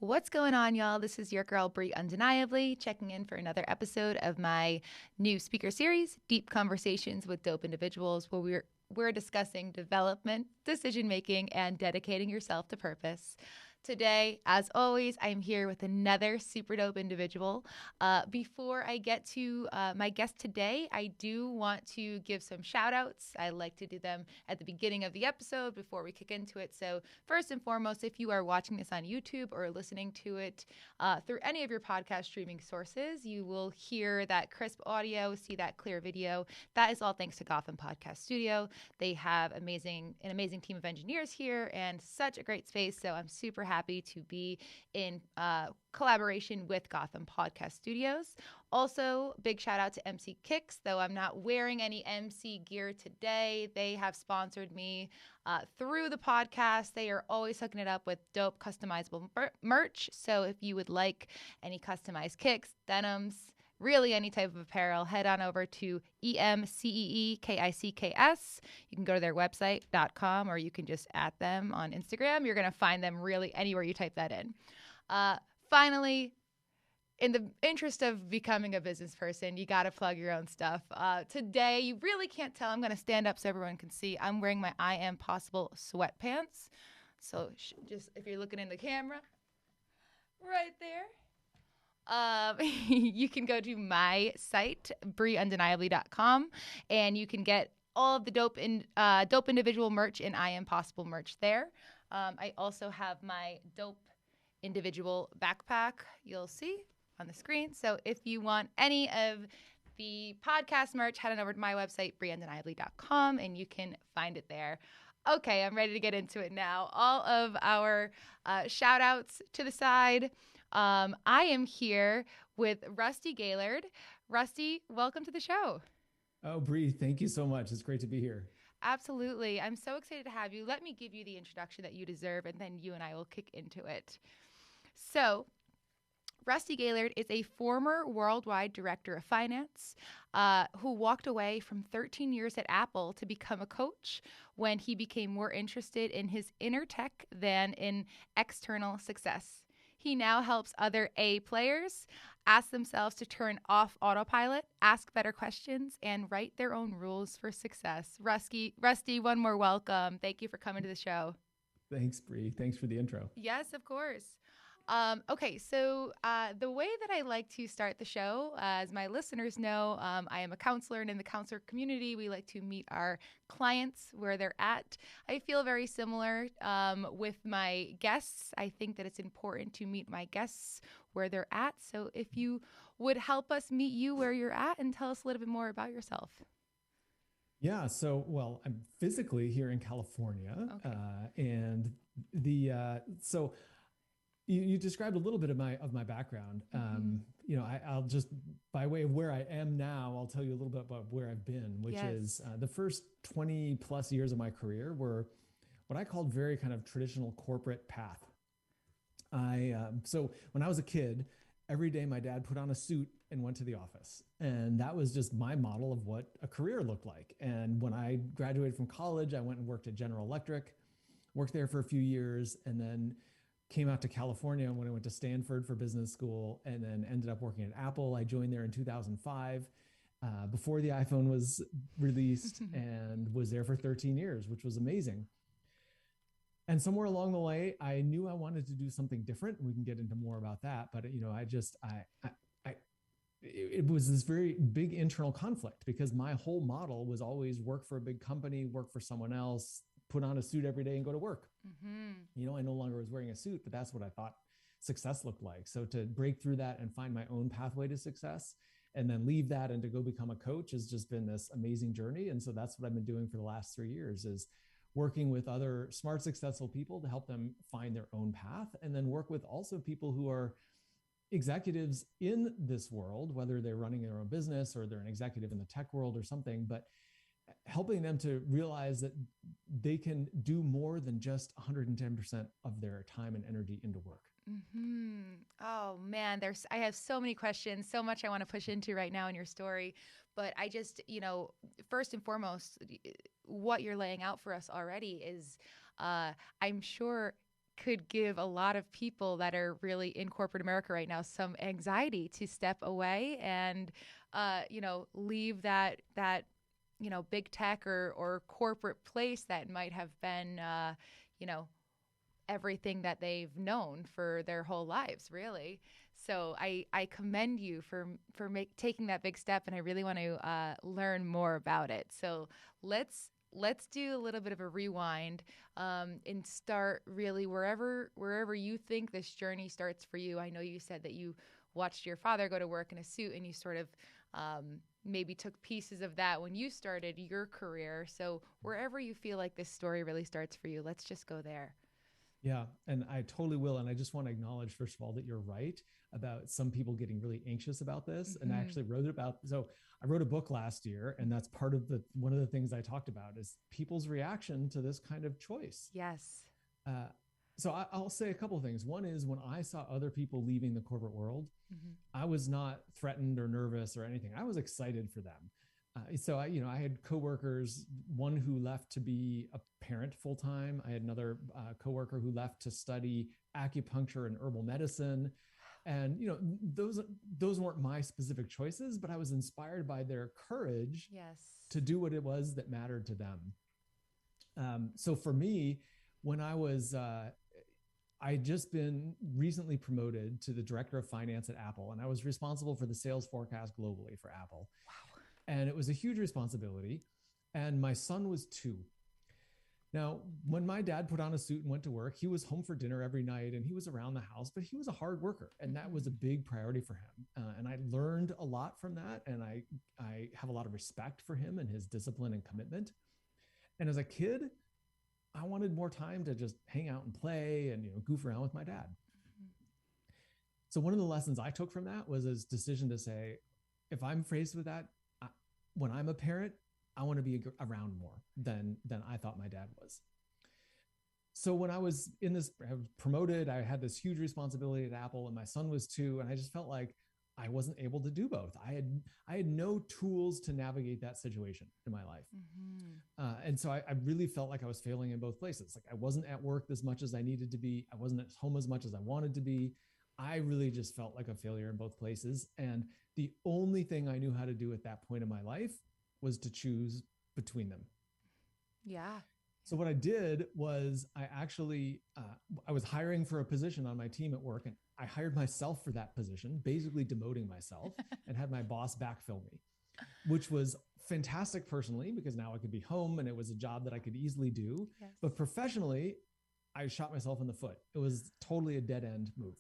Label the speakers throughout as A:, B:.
A: What's going on, y'all? This is your girl, Brie Undeniably, checking in for another episode of my new speaker series, Deep Conversations with Dope Individuals, where we're discussing development, decision-making, and dedicating yourself to purpose. Today, as always, I'm here with another super dope individual. Before I get to my guest today, I do want to give some shout outs. I like to do them at the beginning of the episode before we kick into it. So first and foremost, if you are watching this on YouTube or listening to it through any of your podcast streaming sources, you will hear that crisp audio, see that clear video. That is all thanks to Gotham Podcast Studio. They have an amazing team of engineers here and such a great space. So I'm super happy to be in collaboration with Gotham Podcast Studios. Also, big shout out to MC Kicks, though I'm not wearing any MC gear today. They have sponsored me through the podcast. They are always hooking it up with dope customizable merch. So if you would like any customized kicks, denims, really any type of apparel, head on over to EMCEEKICKS. You can go to their website.com or you can just at them on Instagram. You're going to find them really anywhere you type that in. Finally, in the interest of becoming a business person, you got to plug your own stuff. Today, you really can't tell. I'm going to stand up so everyone can see. I'm wearing my I Am Possible sweatpants. So just if you're looking in the camera, right there. You can go to my site, brieundeniably.com, and you can get all of the dope individual merch and I Am Possible merch there. I also have my dope individual backpack you'll see on the screen. So if you want any of the podcast merch, head on over to my website, brieundeniably.com, and you can find it there. Okay, I'm ready to get into it now. All of our shout outs to the side. I am here with Rusty Gaillard. Rusty, welcome to the show.
B: Oh, Bree, thank you so much. It's great to be here.
A: Absolutely. I'm so excited to have you. Let me give you the introduction that you deserve, and then you and I will kick into it. So, Rusty Gaillard is a former worldwide director of finance who walked away from 13 years at Apple to become a coach when he became more interested in his inner tech than in external success. He now helps other A players ask themselves to turn off autopilot, ask better questions, and write their own rules for success. Rusty, one more welcome. Thank you for coming to the show.
B: Thanks, Bree. Thanks for the intro.
A: Yes, of course. Okay, so the way that I like to start the show, as my listeners know, I am a counselor, and in the counselor community, we like to meet our clients where they're at. I feel very similar with my guests. I think that it's important to meet my guests where they're at. So if you would help us meet you where you're at and tell us a little bit more about yourself.
B: Yeah, so, I'm physically here in California,
A: Okay.
B: and so you described a little bit of my background. I'll just, by way of where I am now, I'll tell you a little bit about where I've been, which is the first 20 plus years of my career were what I called very kind of traditional corporate path. So when I was a kid, every day my dad put on a suit and went to the office. And that was just my model of what a career looked like. And when I graduated from college, I went and worked at General Electric, worked there for a few years, and then came out to California when I went to Stanford for business school, and then ended up working at Apple. I joined there in 2005, before the iPhone was released, and was there for 13 years, which was amazing. And somewhere along the way, I knew I wanted to do something different. We can get into more about that, but it was this very big internal conflict because my whole model was always work for a big company, work for someone else, put on a suit every day and go to work. Mm-hmm. I no longer was wearing a suit, but that's what I thought success looked like. So to break through that and find my own pathway to success and then leave that and to go become a coach has just been this amazing journey. And so that's what I've been doing for the last 3 years, is working with other smart, successful people to help them find their own path, and then work with also people who are executives in this world, whether they're running their own business or they're an executive in the tech world or something, but helping them to realize that they can do more than just 110% of their time and energy into work.
A: Mm-hmm. Oh man, I have so many questions, so much I want to push into right now in your story. But I just, first and foremost, what you're laying out for us already is, I'm sure, could give a lot of people that are really in corporate America right now some anxiety to step away and, leave that big tech or corporate place that might have been, you know, everything that they've known for their whole lives, really. So I commend you for taking that big step, and I really want to learn more about it. So let's do a little bit of a rewind and start really wherever you think this journey starts for you. I know you said that you watched your father go to work in a suit, and you sort of maybe took pieces of that when you started your career. So wherever you feel like this story really starts for you, let's just go there.
B: Yeah, and I totally will. And I just want to acknowledge, first of all, that you're right about some people getting really anxious about this. And I actually wrote about, so I wrote a book last year, and that's part of one of the things I talked about is people's reaction to this kind of choice.
A: Yes.
B: So I'll say a couple of things. One is when I saw other people leaving the corporate world, I was not threatened or nervous or anything. I was excited for them. So I had coworkers, one who left to be a parent full time. I had another coworker who left to study acupuncture and herbal medicine. And, those weren't my specific choices, but I was inspired by their courage to do what it was that mattered to them. So for me, when I'd just been recently promoted to the director of finance at Apple, and I was responsible for the sales forecast globally for Apple.
A: Wow.
B: And it was a huge responsibility. And my son was 2. Now, when my dad put on a suit and went to work, he was home for dinner every night and he was around the house, but he was a hard worker. And that was a big priority for him. And I learned a lot from that. And I have a lot of respect for him and his discipline and commitment. And as a kid, I wanted more time to just hang out and play and goof around with my dad. So one of the lessons I took from that was his decision to say, if I'm faced with that, when I'm a parent, I want to be around more than I thought my dad was. So when I was promoted, I had this huge responsibility at Apple, and my son was 2, and I just felt like I wasn't able to do both. I had no tools to navigate that situation in my life. And so I really felt like I was failing in both places. Like I wasn't at work as much as I needed to be. I wasn't at home as much as I wanted to be. I really just felt like a failure in both places. And the only thing I knew how to do at that point in my life was to choose between them.
A: Yeah.
B: So what I did was I was hiring for a position on my team at work, and I hired myself for that position, basically demoting myself and had my boss backfill me, which was fantastic personally because now I could be home and it was a job that I could easily do. Yes. But professionally, I shot myself in the foot. It was totally a dead end move.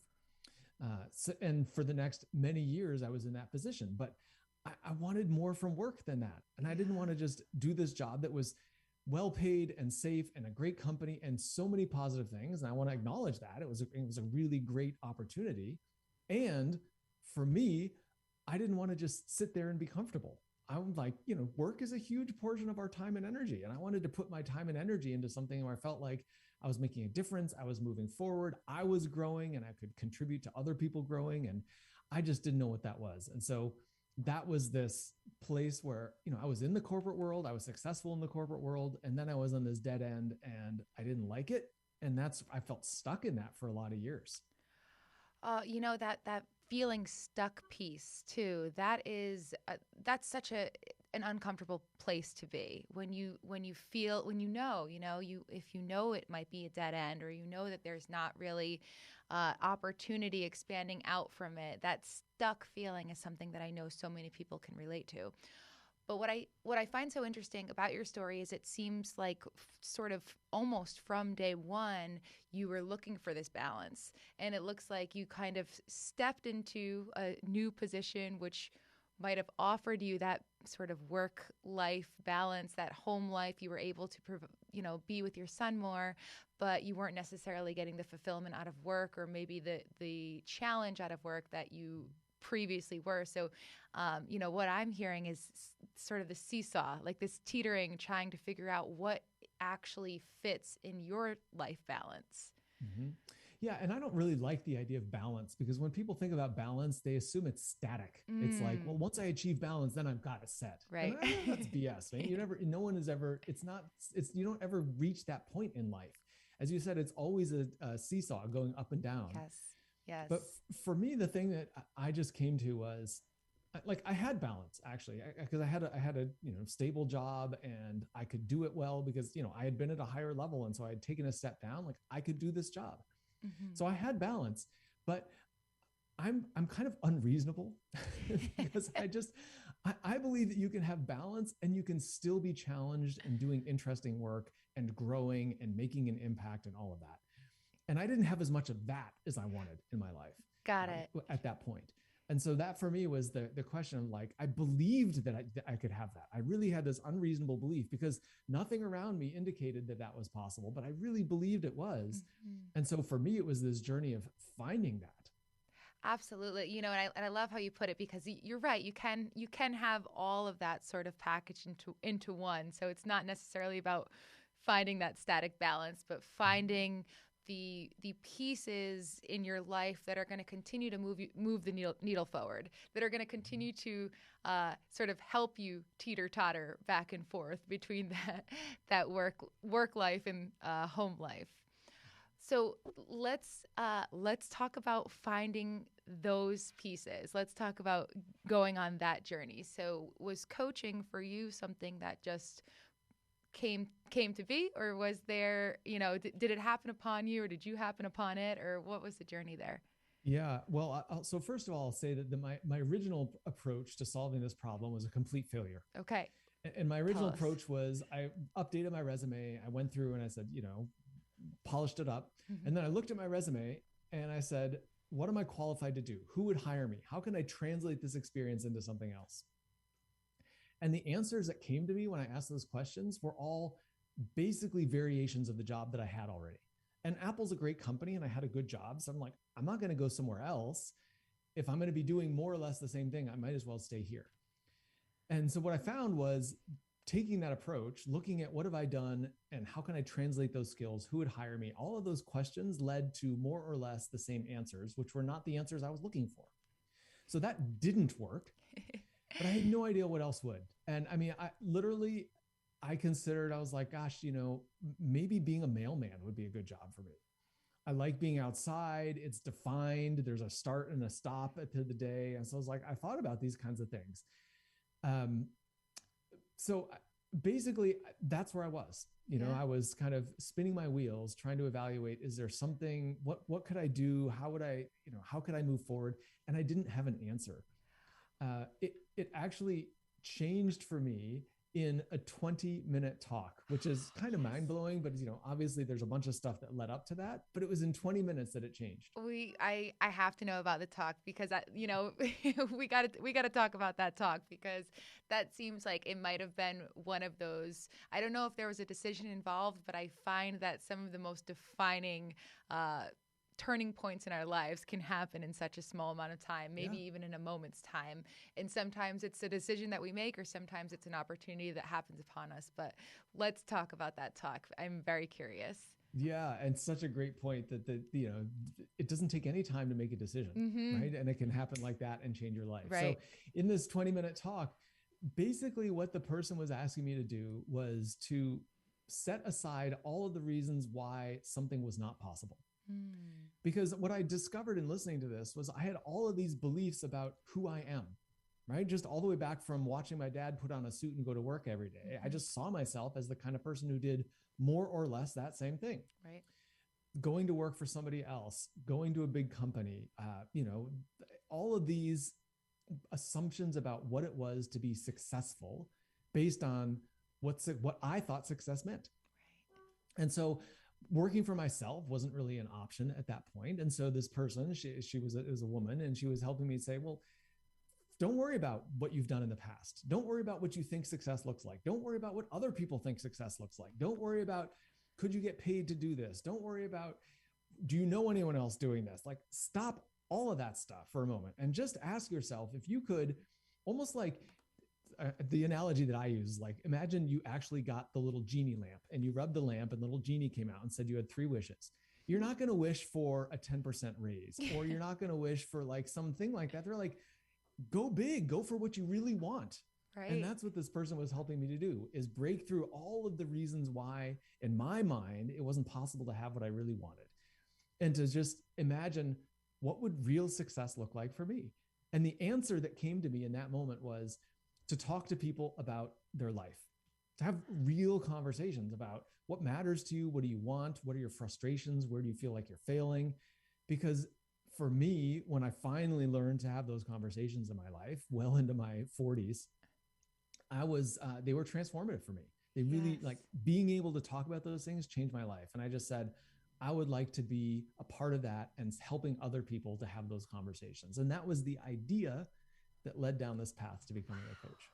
B: And for the next many years, I was in that position, but I wanted more from work than that. And I didn't want to just do this job that was well paid and safe and a great company and so many positive things. And I want to acknowledge that it was a really great opportunity. And for me, I didn't want to just sit there and be comfortable. I was like, work is a huge portion of our time and energy. And I wanted to put my time and energy into something where I felt like I was making a difference. I was moving forward. I was growing and I could contribute to other people growing. And I just didn't know what that was. And so that was this place where, I was in the corporate world. I was successful in the corporate world. And then I was on this dead end and I didn't like it. And I felt stuck in that for a lot of years.
A: That feeling stuck piece too, that's such an uncomfortable place to be when you feel, if you know it might be a dead end, or that there's not really opportunity expanding out from it. That stuck feeling is something that I know so many people can relate to. But what I find so interesting about your story is it seems like sort of almost from day one, you were looking for this balance. And it looks like you kind of stepped into a new position, which might have offered you that sort of work-life balance, that home life. You were able to, be with your son more, but you weren't necessarily getting the fulfillment out of work, or maybe the challenge out of work that you previously were. So, what I'm hearing is sort of the seesaw, like this teetering, trying to figure out what actually fits in your life balance.
B: Mm-hmm. Yeah. And I don't really like the idea of balance, because when people think about balance, they assume it's static. It's like, well, once I achieve balance, then I've got it set.
A: Right.
B: And that's BS, right? You don't ever reach that point in life. as you said, it's always a seesaw going up and down.
A: Yes. Yes.
B: But for me, the thing that I just came to was like, I had balance actually, because I had a stable job, and I could do it well because, I had been at a higher level. And so I had taken a step down, like I could do this job. So I had balance, but I'm kind of unreasonable because I believe that you can have balance and you can still be challenged and doing interesting work and growing and making an impact and all of that. And I didn't have as much of that as I wanted in my life.
A: Got it.
B: At that point. And so that for me was the question of like, I believed that I could have that. I really had this unreasonable belief because nothing around me indicated that that was possible, but I really believed it was. And so for me, it was this journey of finding that.
A: Absolutely. And I love how you put it, because you're right. You can have all of that sort of package into one. So it's not necessarily about finding that static balance, but finding the pieces in your life that are going to continue to move the needle forward, that are going to continue to sort of help you teeter-totter back and forth between that work life and home life. So let's talk about finding those pieces. Let's talk about going on that journey. So was coaching for you something that just came to be, or was there, did it happen upon you, or did you happen upon it, or what was the journey there?
B: Yeah, well, so first of all, I'll say that my original approach to solving this problem was a complete failure.
A: Okay.
B: And my original approach was I updated my resume. I went through and I said, polished it up. And then I looked at my resume and I said, what am I qualified to do? Who would hire me? How can I translate this experience into something else? And the answers that came to me when I asked those questions were all basically variations of the job that I had already. And Apple's a great company and I had a good job. So I'm like, I'm not going to go somewhere else. If I'm going to be doing more or less the same thing, I might as well stay here. And so what I found was taking that approach, looking at what have I done and how can I translate those skills? Who would hire me? All of those questions led to more or less the same answers, which were not the answers I was looking for. So that didn't work, but I had no idea what else would. And I mean, I considered, I was like, gosh, maybe being a mailman would be a good job for me. I like being outside. It's defined. There's a start and a stop at the end of the day. And so I was like, I thought about these kinds of things. So basically that's where I was, I was kind of spinning my wheels, trying to evaluate, is there something, what could I do? How would I, how could I move forward? And I didn't have an answer. It actually changed for me in a 20-minute talk, which is kind of mind-blowing, but obviously there's a bunch of stuff that led up to that, but it was in 20 minutes that it changed.
A: I have to know about the talk, because we got to talk about that talk, because that seems like it might have been one of those, I don't know if there was a decision involved, but I find that some of the most defining turning points in our lives can happen in such a small amount of time, maybe even in a moment's time. And sometimes it's a decision that we make, or sometimes it's an opportunity that happens upon us. But let's talk about that talk. I'm very curious.
B: Yeah. And such a great point that it doesn't take any time to make a decision, right? And it can happen like that and change your life.
A: Right.
B: So in this 20-minute talk, basically what the person was asking me to do was to set aside all of the reasons why something was not possible. Because what I discovered in listening to this was I had all of these beliefs about who I am, right? Just all the way back from watching my dad put on a suit and go to work every day. I just saw myself as the kind of person who did more or less that same thing.
A: Right.
B: Going to work for somebody else, going to a big company, all of these assumptions about what it was to be successful based on what I thought success meant. Right. And so working for myself wasn't really an option at that point. And so this person, she was a woman, and she was helping me say, well, don't worry about what you've done in the past. Don't worry about what you think success looks like. Don't worry about what other people think success looks like. Don't worry about, could you get paid to do this? Don't worry about, do you know anyone else doing this? Like, stop all of that stuff for a moment and just ask yourself if you could, almost like, the analogy that I use is like, imagine you actually got the little genie lamp and you rubbed the lamp and the little genie came out and said you had 3 wishes. You're not going to wish for a 10% raise, or you're not going to wish for like something like that. They're like, go big, go for what you really want.
A: Right.
B: And that's what this person was helping me to do, is break through all of the reasons why, in my mind, it wasn't possible to have what I really wanted. And to just imagine, what would real success look like for me? And the answer that came to me in that moment was to talk to people about their life, to have real conversations about what matters to you, what do you want, what are your frustrations, where do you feel like you're failing? Because for me, when I finally learned to have those conversations in my life, well into my 40s, they were transformative for me. They really, like, being able to talk about those things changed my life. And I just said, I would like to be a part of that and helping other people to have those conversations. And that was the idea that led down this path to becoming a coach.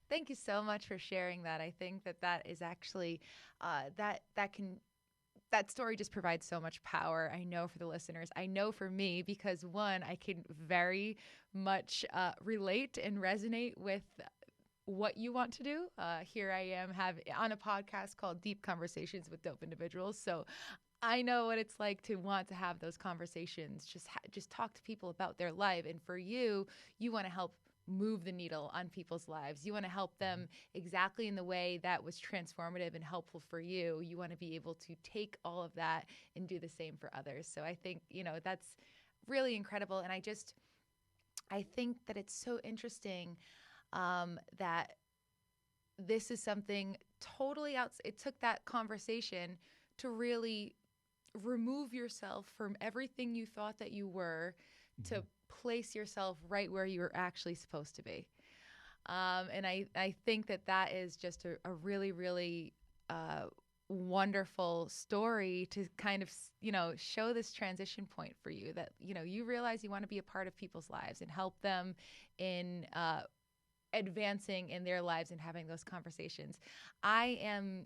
A: Thank you so much for sharing that. I think that is actually that story just provides so much power. I know for the listeners, I know for me, because one, I can very much relate and resonate with what you want to do. Here I am on a podcast called Deep Conversations with Dope Individuals. So I know what it's like to want to have those conversations, just talk to people about their life. And for you, you want to help move the needle on people's lives. You want to help them exactly in the way that was transformative and helpful for you. You want to be able to take all of that and do the same for others. So I think, that's really incredible. And I think that it's so interesting that this is something totally outside. It took that conversation to really remove yourself from everything you thought that you were, to place yourself right where you were actually supposed to be. And I think that is just a really, really wonderful story to kind of, show this transition point for you, that, you realize you want to be a part of people's lives and help them in advancing in their lives and having those conversations. I'm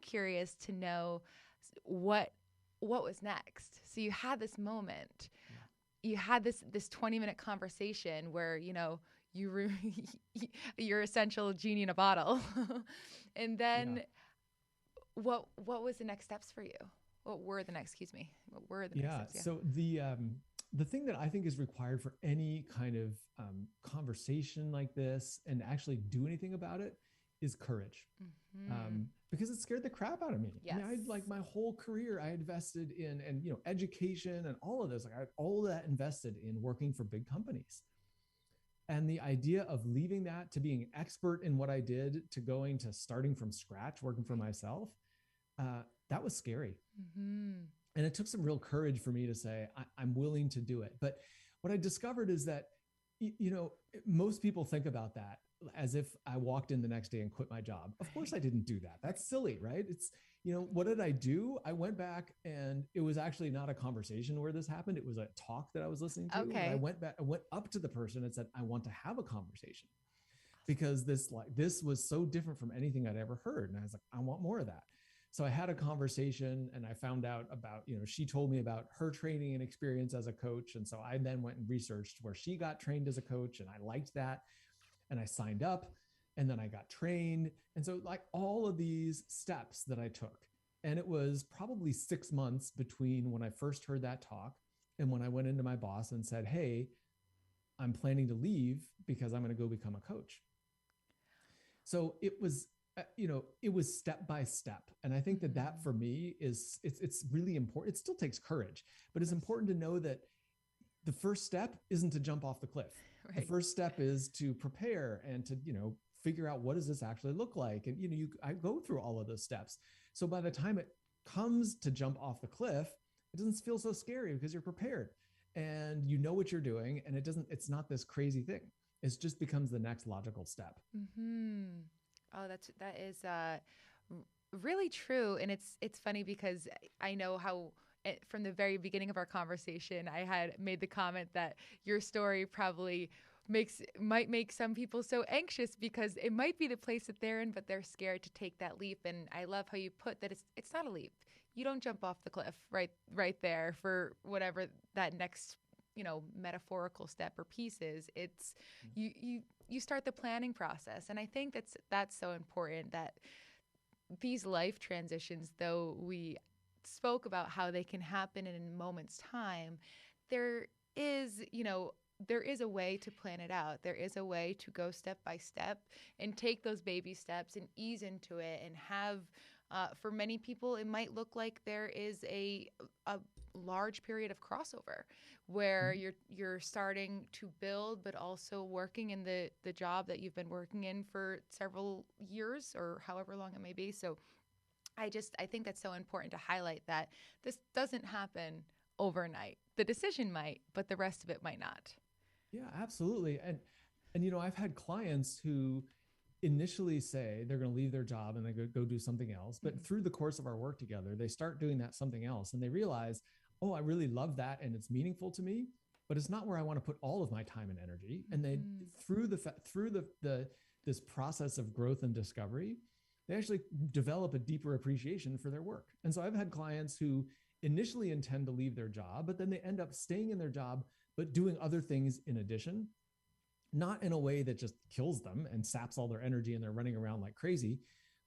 A: curious to know what was next. So you had this moment, you had this 20-minute conversation where, you're essential genie in a bottle. And then what was the next steps for you? What were the next steps? Yeah.
B: So the thing that I think is required for any kind of conversation like this, and actually do anything about it, is courage. Because it scared the crap out of me.
A: Yes.
B: I mean, my whole career I invested in, and education and all of this, I had all of that invested in working for big companies. And the idea of leaving that to being expert in what I did, to starting from scratch, working for myself, that was scary. And it took some real courage for me to say, I'm willing to do it. But what I discovered is that, most people think about that as if I walked in the next day and quit my job. Of course I didn't do that. That's silly, right? It's, what did I do? I went back, and it was actually not a conversation where this happened. It was a talk that I was listening to.
A: Okay.
B: I went up to the person and said, I want to have a conversation, because this was so different from anything I'd ever heard. And I was like, I want more of that. So I had a conversation, and I found out about, she told me about her training and experience as a coach. And so I then went and researched where she got trained as a coach, and I liked that. And I signed up, and then I got trained. And so, like, all of these steps that I took, and it was probably 6 months between when I first heard that talk and when I went into my boss and said, hey, I'm planning to leave because I'm going to go become a coach. So it was, it was step by step. And I think that for me it's really important. It still takes courage, but it's important to know that the first step isn't to jump off the cliff. Right. The first step is to prepare and to, figure out, what does this actually look like? And, I go through all of those steps. So by the time it comes to jump off the cliff, it doesn't feel so scary because you're prepared and you know what you're doing. And it's not this crazy thing. It just becomes the next logical step.
A: Oh, that is really true. And it's funny because I know how, from the very beginning of our conversation, I had made the comment that your story probably might make some people so anxious because it might be the place that they're in, but they're scared to take that leap. And I love how you put that it's not a leap. You don't jump off the cliff right there for whatever that next, metaphorical step or piece is. It's you start the planning process. And I think that's so important, that these life transitions, though we spoke about how they can happen in a moment's time, there is, there is a way to plan it out. There is a way to go step by step and take those baby steps and ease into it and have, for many people, it might look like there is a large period of crossover where you're starting to build, but also working in the job that you've been working in for several years or however long it may be. So I think that's so important to highlight that this doesn't happen overnight. The decision might, but the rest of it might not.
B: Yeah, absolutely. And I've had clients who initially say they're going to leave their job and they go do something else. But through the course of our work together, they start doing that something else and they realize, oh, I really love that and it's meaningful to me, but it's not where I want to put all of my time and energy. And they, through this process of growth and discovery, they actually develop a deeper appreciation for their work. And so I've had clients who initially intend to leave their job, but then they end up staying in their job, but doing other things in addition, not in a way that just kills them and saps all their energy and they're running around like crazy,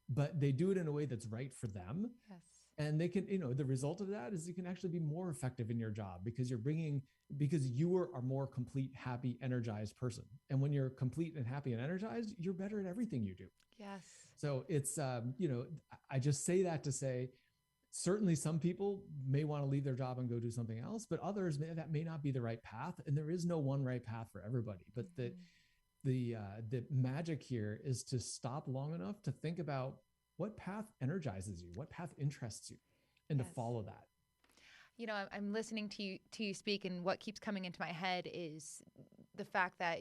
B: but they do it in a way that's right for them.
A: Yes.
B: And they can, the result of that is you can actually be more effective in your job because you are a more complete, happy, energized person. And when you're complete and happy and energized, you're better at everything you do.
A: Yes.
B: So it's, I just say that to say, certainly some people may want to leave their job and go do something else, but others that may not be the right path. And there is no one right path for everybody. But the magic here is to stop long enough to think about what path energizes you, what path interests you, and to follow that.
A: I'm listening to you speak, and what keeps coming into my head is the fact that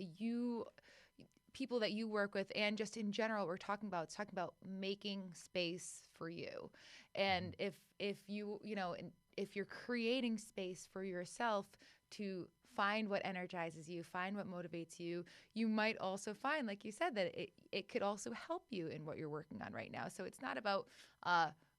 A: people that you work with, and just in general, it's talking about making space for you. And if you're creating space for yourself to find what energizes you, find what motivates you, you might also find, like you said, that it could also help you in what you're working on right now. So it's not about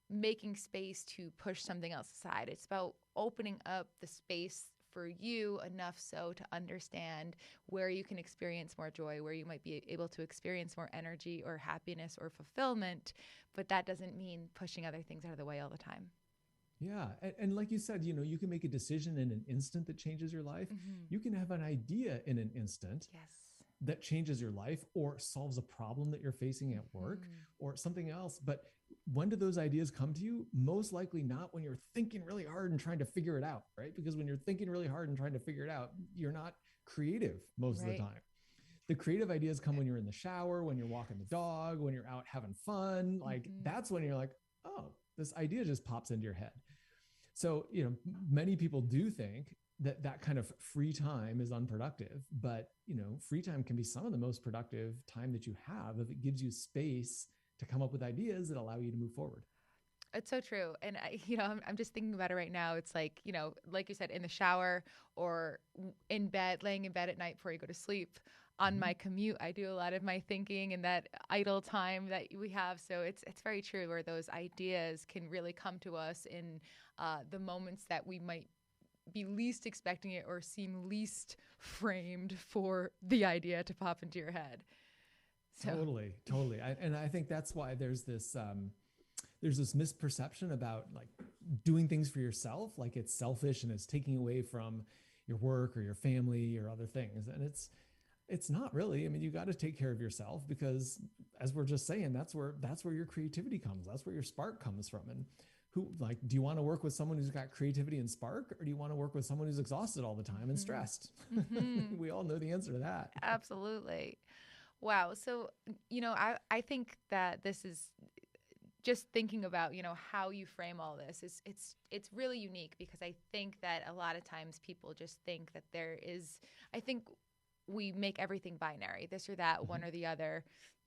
A: making space to push something else aside. It's about opening up the space for you enough so to understand where you can experience more joy, where you might be able to experience more energy or happiness or fulfillment. But that doesn't mean pushing other things out of the way all the time.
B: Yeah. And like you said, you can make a decision in an instant that changes your life. You can have an idea in an instant that changes your life or solves a problem that you're facing at work or something else. But when do those ideas come to you? Most likely not when you're thinking really hard and trying to figure it out, right? Because when you're thinking really hard and trying to figure it out, you're not creative most of the time. The creative ideas come when you're in the shower, when you're walking the dog, when you're out having fun. Like that's when you're like, oh, this idea just pops into your head. So, many people do think that kind of free time is unproductive, but, free time can be some of the most productive time that you have if it gives you space to come up with ideas that allow you to move forward.
A: It's so true. And I'm just thinking about it right now. It's like, like you said, in the shower or in bed, laying in bed at night before you go to sleep. On my commute, I do a lot of my thinking in that idle time that we have. So it's very true where those ideas can really come to us in the moments that we might be least expecting it or seem least framed for the idea to pop into your head. So. Totally.
B: And I think that's why there's this misperception about like doing things for yourself, like it's selfish and it's taking away from your work or your family or other things. And it's not really. I mean, you got to take care of yourself because, as we're just saying, that's where your creativity comes. That's where your spark comes from. And do you want to work with someone who's got creativity and spark, or do you want to work with someone who's exhausted all the time and stressed? We all know the answer to that.
A: Absolutely. Wow. So, I think that this is just thinking about, how you frame all this it's really unique because I think that a lot of times people just think that I think we make everything binary, this or that, one or the other,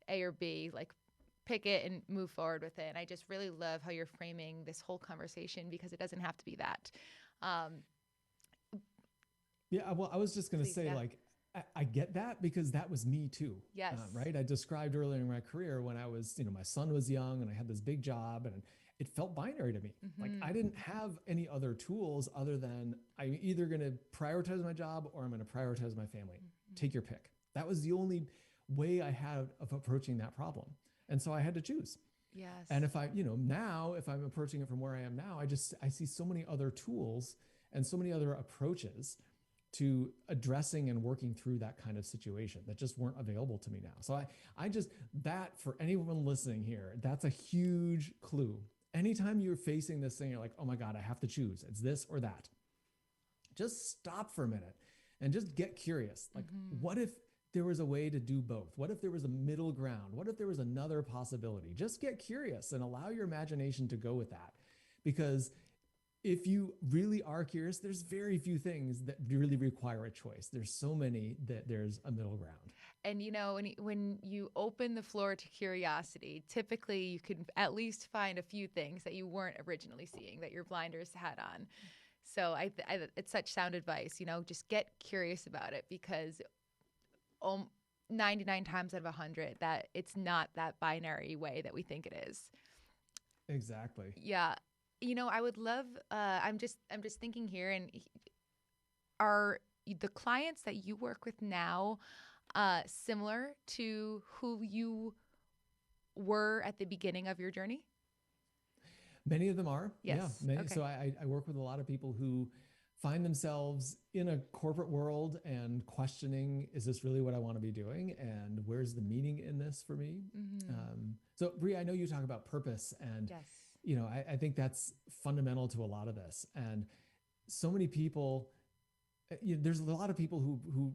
A: A or B, like pick it and move forward with it. And I just really love how you're framing this whole conversation because it doesn't have to be that.
B: Yeah, well, I was just going to say, I get that because that was me too.
A: Yes.
B: Right. I described earlier in my career when I was, my son was young and I had this big job and it felt binary to me. Like I didn't have any other tools other than I'm either going to prioritize my job or I'm going to prioritize my family. Take your pick. That was the only way I had of approaching that problem. And so I had to choose.
A: Yes.
B: And if now, if I'm approaching it from where I am now, I see so many other tools and so many other approaches. to addressing and working through that kind of situation that just weren't available to me now. So I just, that for anyone listening here, that's a huge clue. Anytime you're facing this thing, you're like, oh my God, I have to choose. It's this or that. Just stop for a minute and just get curious. Like, what if there was a way to do both? What if there was a middle ground? What if there was another possibility? Just get curious and allow your imagination to go with that. Because if you really are curious, there's very few things that really require a choice. There's so many that there's a middle ground.
A: And, you know, when you open the floor to curiosity, typically you can at least find a few things that you weren't originally seeing, that your blinders had on. So it's such sound advice, you know, just get curious about it, because 99 times out of 100 that it's not that binary way that we think it is.
B: Exactly.
A: Yeah. You know, I would love, I'm just thinking here, and are the clients that you work with now similar to who you were at the beginning of your journey?
B: Many of them are.
A: Yes.
B: Yeah. Many.
A: Okay.
B: So I work with a lot of people who find themselves in a corporate world and questioning, is this really what I want to be doing? And where's the meaning in this for me? So Brie, I know you talk about purpose, and
A: Yes.
B: you know, I think that's fundamental to a lot of this. And so many people, there's a lot of people who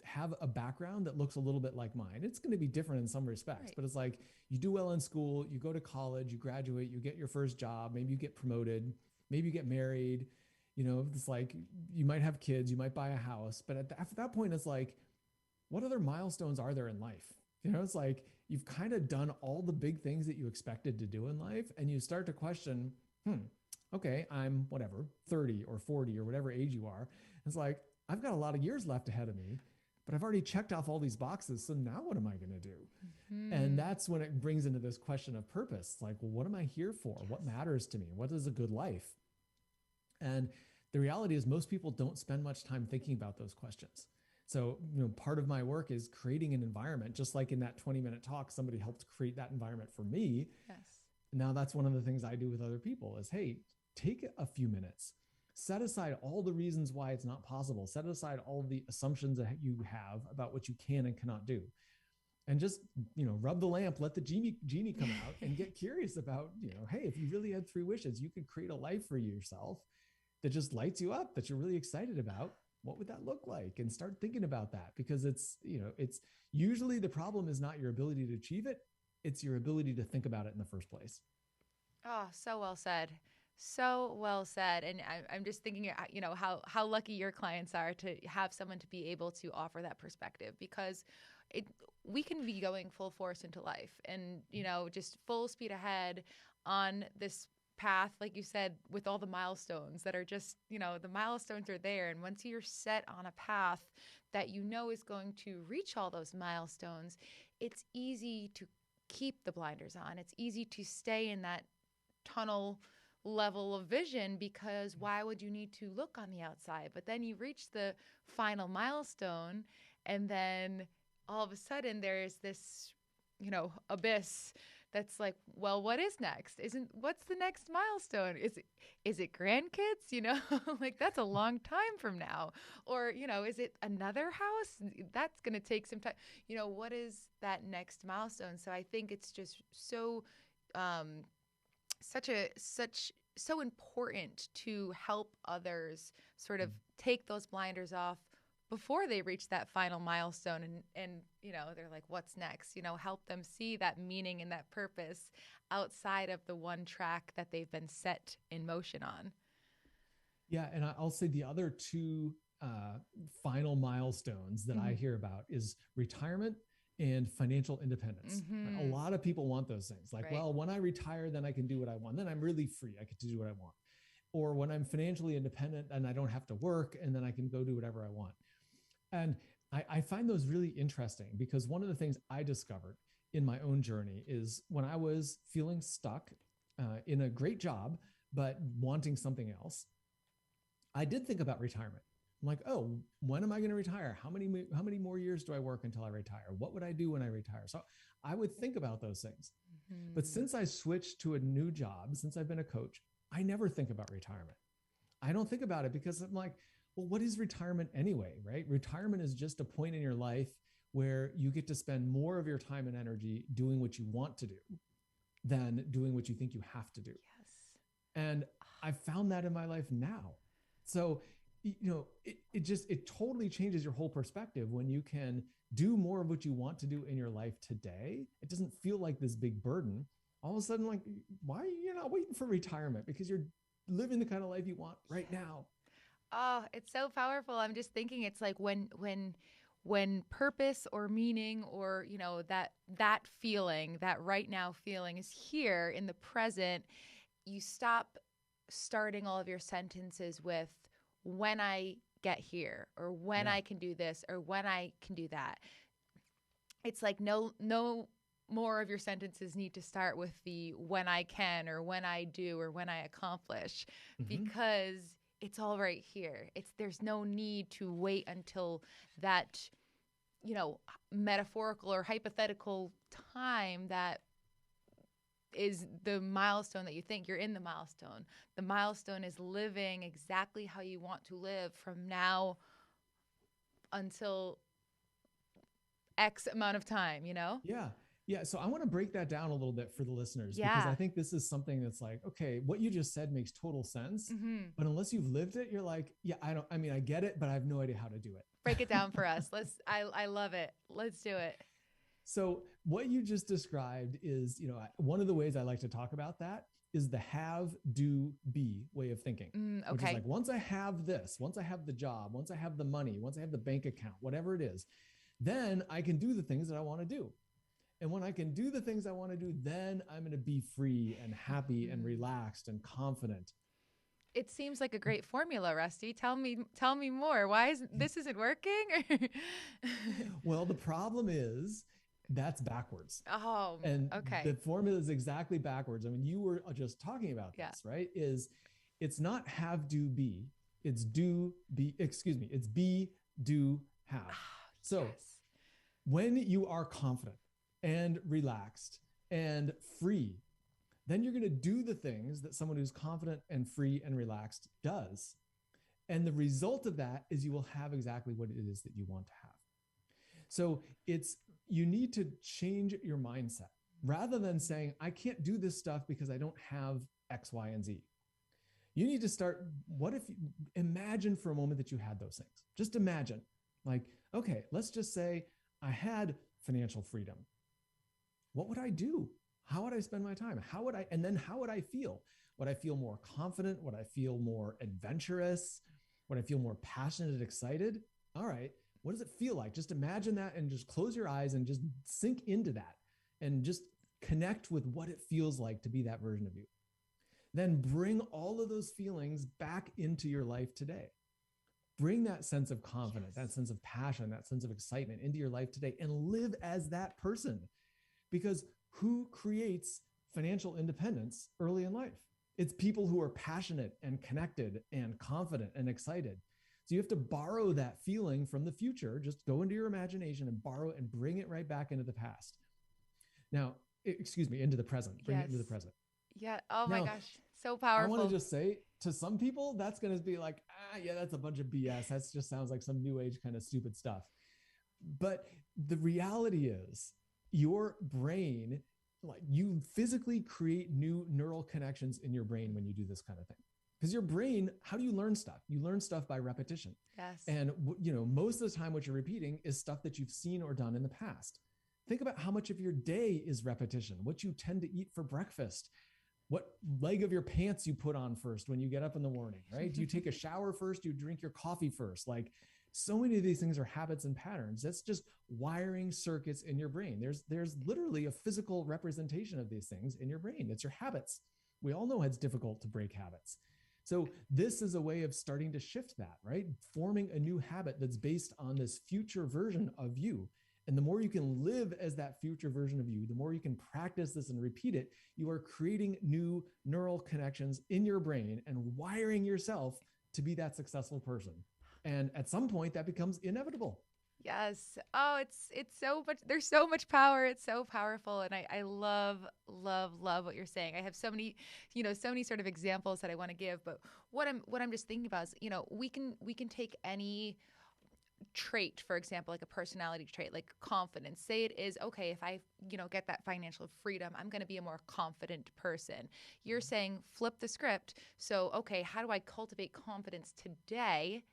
B: have a background that looks a little bit like mine. It's going to be different in some respects, right. But it's like, you do well in school, you go to college, you graduate, you get your first job, maybe you get promoted, maybe you get married, you know, it's like, you might have kids, you might buy a house, but after that point, it's like, what other milestones are there in life? You know, it's like, you've kind of done all the big things that you expected to do in life, and you start to question, okay, I'm whatever, 30 or 40 or whatever age you are. It's like, I've got a lot of years left ahead of me, but I've already checked off all these boxes. So now what am I going to do? And that's when it brings into this question of purpose. Like, well, what am I here for? Yes. What matters to me? What is a good life? And the reality is most people don't spend much time thinking about those questions. So, you know, part of my work is creating an environment, just like in that 20-minute talk, somebody helped create that environment for me.
A: Yes.
B: Now that's one of the things I do with other people is, hey, take a few minutes, set aside all the reasons why it's not possible. Set aside all the assumptions that you have about what you can and cannot do. And just, you know, rub the lamp, let the genie come out and get curious about, you know, hey, if you really had 3 wishes, you could create a life for yourself that just lights you up, that you're really excited about. What would that look like? And start thinking about that, because it's, you know, it's usually the problem is not your ability to achieve it. It's your ability to think about it in the first place.
A: Oh, so well said. So well said. And I'm just thinking, you know, how lucky your clients are to have someone to be able to offer that perspective, because we can be going full force into life and, you know, just full speed ahead on this path, like you said, with all the milestones that are just, you know, the milestones are there. And once you're set on a path that you know is going to reach all those milestones, it's easy to keep the blinders on. It's easy to stay in that tunnel level of vision, because why would you need to look on the outside? But then you reach the final milestone, and then all of a sudden there's this, you know, abyss that's like, well, what is next? What's the next milestone? Is it grandkids? You know, like that's a long time from now. Or, you know, is it another house? That's going to take some time. You know, what is that next milestone? So I think it's just so, so important to help others sort of take those blinders off before they reach that final milestone, and you know, they're like, what's next? You know, help them see that meaning and that purpose outside of the one track that they've been set in motion on.
B: Yeah, and I'll say the other 2 final milestones that I hear about is retirement and financial independence. A lot of people want those things. Like, right. Well, when I retire, then I can do what I want. Then I'm really free. I get to do what I want. Or when I'm financially independent and I don't have to work, and then I can go do whatever I want. And I find those really interesting, because one of the things I discovered in my own journey is when I was feeling stuck in a great job, but wanting something else, I did think about retirement. I'm like, oh, when am I going to retire? How many more years do I work until I retire? What would I do when I retire? So I would think about those things. But since I switched to a new job, since I've been a coach, I never think about retirement. I don't think about it because I'm like, well, what is retirement anyway, right? Retirement is just a point in your life where you get to spend more of your time and energy doing what you want to do than doing what you think you have to do.
A: Yes.
B: And I found that in my life now. So, it totally changes your whole perspective when you can do more of what you want to do in your life today. It doesn't feel like this big burden. All of a sudden, like, why are you not waiting for retirement? Because you're living the kind of life you want right now.
A: Oh, it's so powerful. I'm just thinking it's like when purpose or meaning or, that feeling, that right now feeling is here in the present, you stop starting all of your sentences with when I get here or when I can do this or when I can do that. It's like no more of your sentences need to start with the when I can or when I do or when I accomplish, because it's all right here. There's no need to wait until that, metaphorical or hypothetical time that is the milestone that you think. You're in the milestone. The milestone is living exactly how you want to live from now until X amount of time,
B: Yeah. Yeah. So I want to break that down a little bit for the listeners, because I think this is something that's like, okay, what you just said makes total sense. But unless you've lived it, you're like, yeah, I get it, but I have no idea how to do it.
A: Break it down for us. I love it. Let's do it.
B: So what you just described is, one of the ways I like to talk about that is the have, do, be way of thinking.
A: Okay.
B: Which is like, once I have this, once I have the job, once I have the money, once I have the bank account, whatever it is, then I can do the things that I want to do. And when I can do the things I want to do, then I'm going to be free and happy and relaxed and confident.
A: It seems like a great formula, Rusty. Tell me more. Why isn't working?
B: Well, the problem is that's backwards.
A: Oh,
B: and
A: okay.
B: The formula is exactly backwards. I mean, you were just talking about this, right? It's not have, do, be. It's it's be, do, have. So when you are confident and relaxed and free, then you're going to do the things that someone who's confident and free and relaxed does. And the result of that is you will have exactly what it is that you want to have. So you need to change your mindset rather than saying, I can't do this stuff because I don't have X, Y, and Z. You need to start, imagine for a moment that you had those things. Just imagine, like, okay, let's just say I had financial freedom. What would I do? How would I spend my time? How would I feel? Would I feel more confident? Would I feel more adventurous? Would I feel more passionate and excited? All right. What does it feel like? Just imagine that and just close your eyes and just sink into that and just connect with what it feels like to be that version of you. Then bring all of those feelings back into your life today. Bring that sense of confidence, that sense of passion, that sense of excitement into your life today and live as that person. Because who creates financial independence early in life? It's people who are passionate and connected and confident and excited. So you have to borrow that feeling from the future. Just go into your imagination and borrow and bring it right back into the past. Now, into the present. Bring it into the present.
A: Yeah. Oh my gosh. So powerful.
B: I want to just say, to some people, that's going to be like, that's a bunch of BS. That just sounds like some new age kind of stupid stuff. But the reality is, your brain, like, you physically create new neural connections in your brain when you do this kind of thing. Because your brain, how do you learn stuff? You learn stuff by repetition.
A: Yes.
B: And most of the time what you're repeating is stuff that you've seen or done in the past. Think about how much of your day is repetition, what you tend to eat for breakfast, what leg of your pants you put on first when you get up in the morning, right? Do you take a shower first? Do you drink your coffee first? Like, so many of these things are habits and patterns. That's just wiring circuits in your brain. There's literally a physical representation of these things in your brain. It's your habits. We all know it's difficult to break habits. So this is a way of starting to shift that, right? Forming a new habit that's based on this future version of you. And the more you can live as that future version of you, the more you can practice this and repeat it, you are creating new neural connections in your brain and wiring yourself to be that successful person. And at some point that becomes inevitable.
A: Yes. Oh, it's so much. There's so much power. It's so powerful, and I love what you're saying. I have so many, so many sort of examples that I want to give. But what I'm just thinking about is, we can take any trait, for example, like a personality trait, like confidence. Say it is okay if I, get that financial freedom, I'm going to be a more confident person. You're saying flip the script. So, okay, how do I cultivate confidence today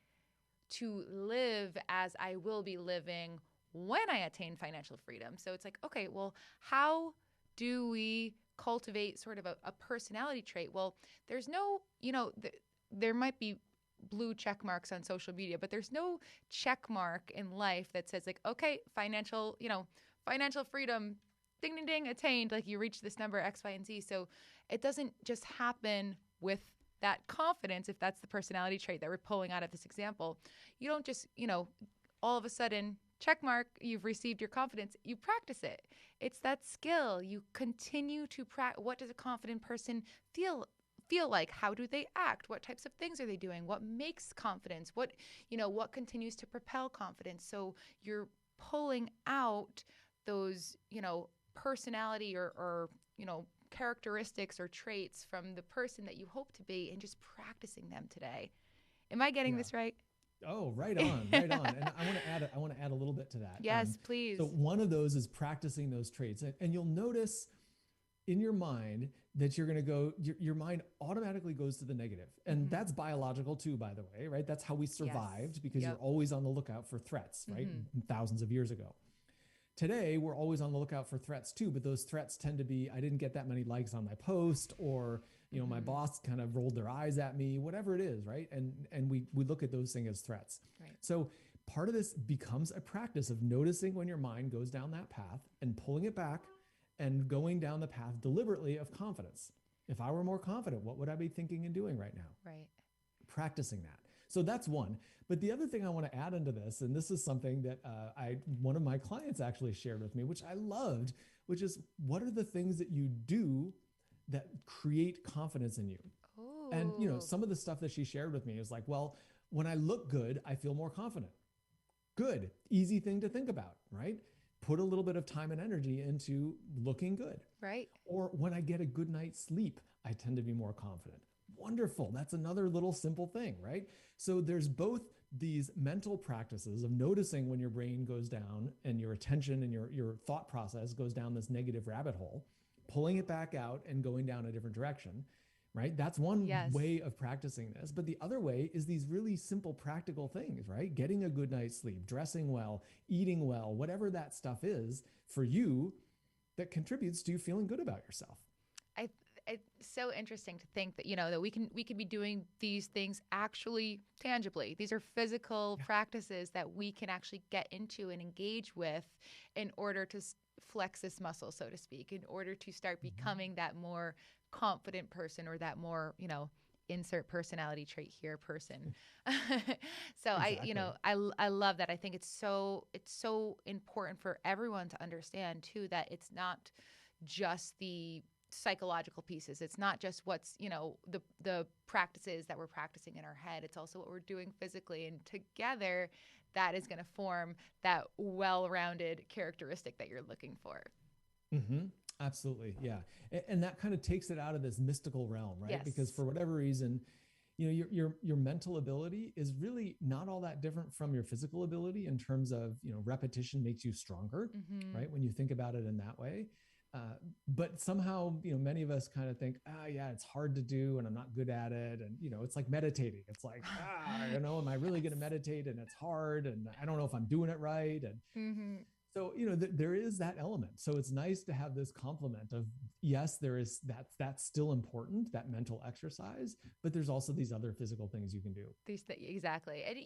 A: to live as I will be living when I attain financial freedom? So it's like, okay, well, how do we cultivate sort of a personality trait? Well, there's no, there might be blue check marks on social media, but there's no check mark in life that says like, okay, financial freedom, ding, ding, ding, attained. Like you reach this number X, Y, and Z. So it doesn't just happen with that confidence. If that's the personality trait that we're pulling out of this example, you don't just, all of a sudden check mark, you've received your confidence, you practice it. It's that skill. You continue to practice. What does a confident person feel like? How do they act? What types of things are they doing? What makes confidence? What continues to propel confidence? So you're pulling out those, personality or characteristics or traits from the person that you hope to be and just practicing them today. Am I getting this right?
B: Oh, right on, right on. And I want to add a little bit to that.
A: Yes, please.
B: So one of those is practicing those traits, and you'll notice in your mind that you're going to go, your mind automatically goes to the negative. And that's biological too, by the way, right? That's how we survived, because you're always on the lookout for threats, right? Thousands of years ago. Today, we're always on the lookout for threats too, but those threats tend to be, I didn't get that many likes on my post, or, my boss kind of rolled their eyes at me, whatever it is, right? And we look at those things as threats.
A: Right.
B: So part of this becomes a practice of noticing when your mind goes down that path and pulling it back and going down the path deliberately of confidence. If I were more confident, what would I be thinking and doing right now?
A: Right.
B: Practicing that. So that's one. But the other thing I want to add into this, and this is something that one of my clients actually shared with me, which I loved, which is, what are the things that you do that create confidence in you?
A: Ooh.
B: And some of the stuff that she shared with me is like, well, when I look good, I feel more confident. Good, easy thing to think about, right? Put a little bit of time and energy into looking good.
A: Right.
B: Or when I get a good night's sleep, I tend to be more confident. Wonderful. That's another little simple thing, right? So there's both these mental practices of noticing when your brain goes down and your attention and your thought process goes down this negative rabbit hole, pulling it back out and going down a different direction, right? That's one way of practicing this. But the other way is these really simple, practical things, right? Getting a good night's sleep, dressing well, eating well, whatever that stuff is for you that contributes to you feeling good about yourself.
A: It's so interesting to think that, that we can be doing these things actually tangibly. These are physical practices that we can actually get into and engage with in order to flex this muscle, so to speak, in order to start becoming that more confident person, or that more, insert personality trait here person. So
B: Exactly.
A: I love that. I think it's so important for everyone to understand too, that it's not just the psychological pieces. It's not just what's, the practices that we're practicing in our head. It's also what we're doing physically. And together, that is going to form that well-rounded characteristic that you're looking for.
B: Mm-hmm. Absolutely. Yeah. And that kind of takes it out of this mystical realm, right?
A: Yes.
B: Because for whatever reason, your mental ability is really not all that different from your physical ability in terms of, repetition makes you stronger, right? When you think about it in that way. But somehow, many of us kind of think, it's hard to do and I'm not good at it. And, it's like meditating. It's like, am I really going to meditate? And it's hard. And I don't know if I'm doing it right. And so, there is that element. So it's nice to have this complement of, yes, there is that's still important, that mental exercise, but there's also these other physical things you can do.
A: Exactly. And,